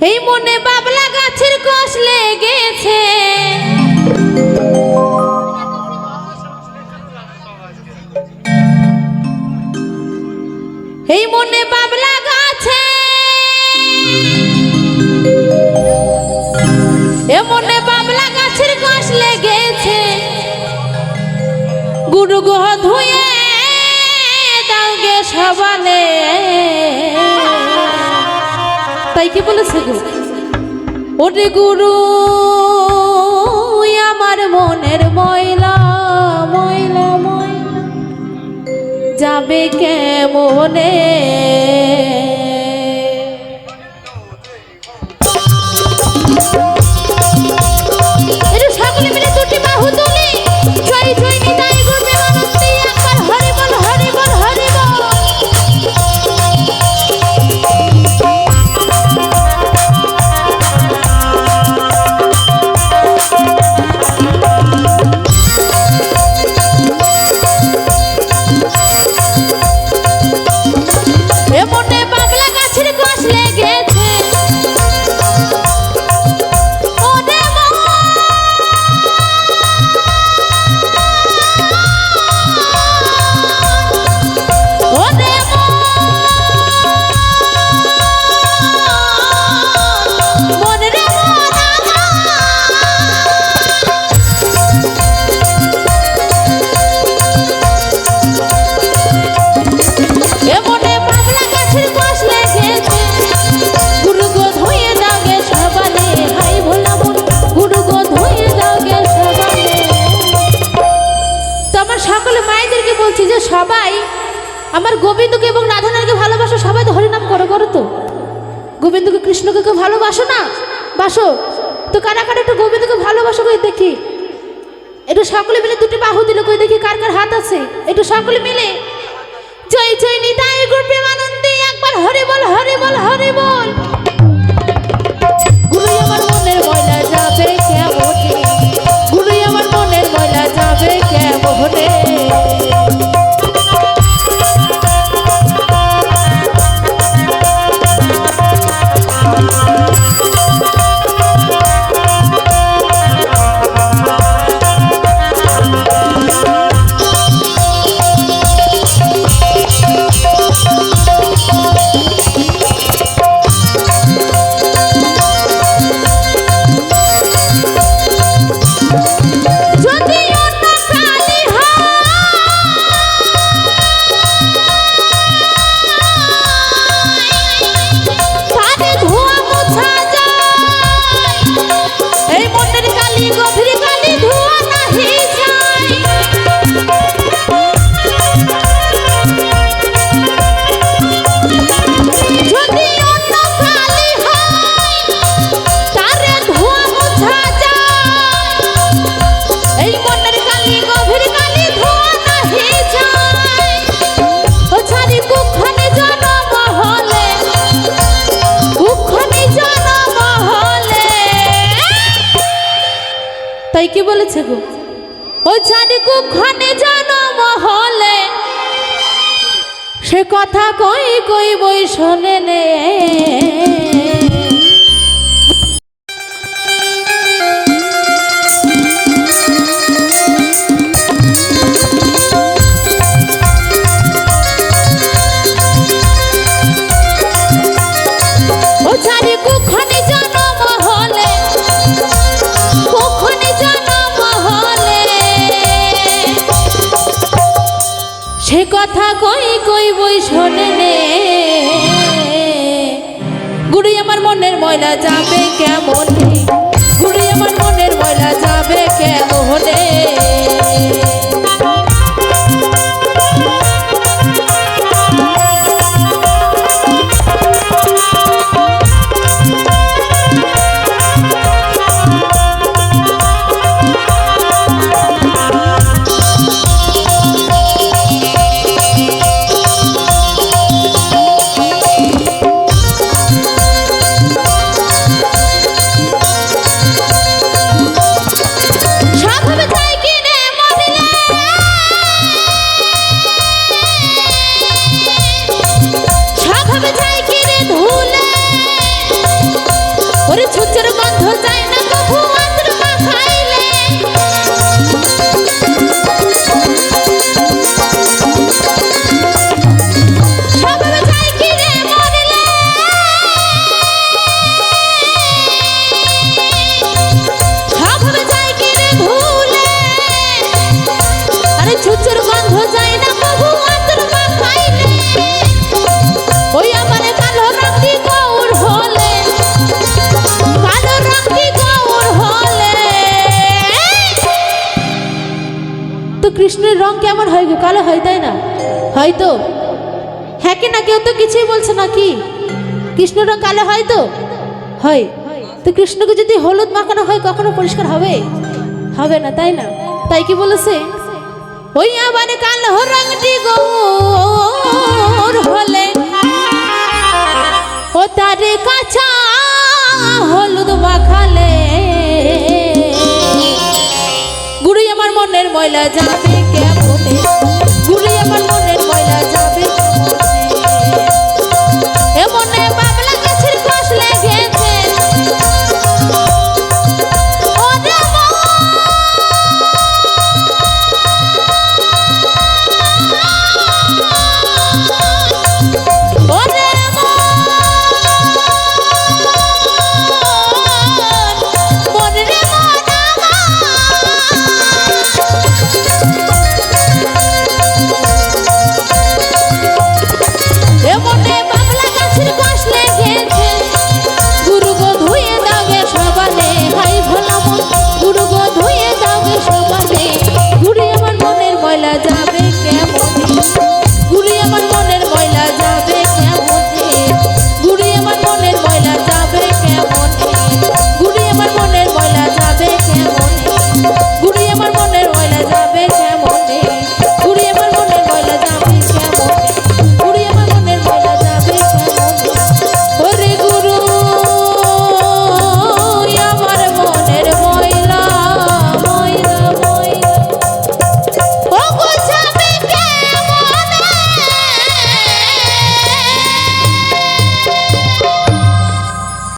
এই মনে বাবলা গাছের কষ লেগেছে, এই মনে বাবলা গাছে, এ মনে বাবলা গাছের কষ লেগেছে। গুরু গহ ধুয়ে দাওগে সবালে। তাই কি বলেছে গো, ওরে গুরু আমার মনের ময়লা ময়লা ময়লা যাবে কেমনে। সকলে মিলে দুটি বাহু তুলি জয় জয় নিতাই গুরবে আনন্দে একবার হরি বল হরি বল হরি বল। এমনে বাবলা গাছের কষ লেগেছে, সবাই আমার গোবিন্দকে এবং রাধানাকে ভালোবাসো, সবাই তো হরিনাম করো করো তো। গোবিন্দকে কৃষ্ণকে কেউ ভালোবাসো না? বাসো তো, কারা কারা একটু গোবিন্দকে ভালোবাসো কই দেখি, একটু সকলে মিলে দুটি বাহু দিল কই দেখি কার কার হাত আছে, একটু সকলে মিলে জয় জয় নিতাই গৌর প্রেমানন্দে একবার হরি বল হরি বল হরি বল। গুরু আমার মনের ময়লা যাবে কেমনে, গুরু আমার মনের ময়লা যাবে কেমনে। তাই কি বলেছে গো, ওই ছাড়ি কুক্ষণে জন্ম হলে সে কথা কই কই বই শোনে নে। সে কথা কই কই বই শোনে নে। গুরু আমার মনের ময়লা যাবে কেমনে, গুরু আমার মনের ময়লা যাবে কেমনে। স্বভাব চাই কিনে মনিলে ওরে ছুঁচোর গন্ধ যায় না কভু আতর মাখাইলে স্বভাবে যায় কি রে মরলে স্বভাবে যায় কি রে ভুলে আরে ছুঁচোর গন্ধ যায় না কভু আতর মাখাইলে ওই আমার কালো রঙটি গৌর হলে কালো রঙটি গৌর হলে তো কৃষ্ণের রং কেমন হয় গো কালো হয় তাই না হয়তো হ্যাঁ কি না কেউ তো কিছুই বলছে না কি কৃষ্ণের রং কালো হয় তো হয় তো কৃষ্ণকে যদি হলুদ মাখানো হয় কখনো পরিষ্কার হবে হবে না তাই না তাই কি বলেছে ওই আবার কালো রঙটি গৌর হলে ও তারে কাঁচা হলুদ মাখালে গুরুই আমার মনের ময়লা যাবে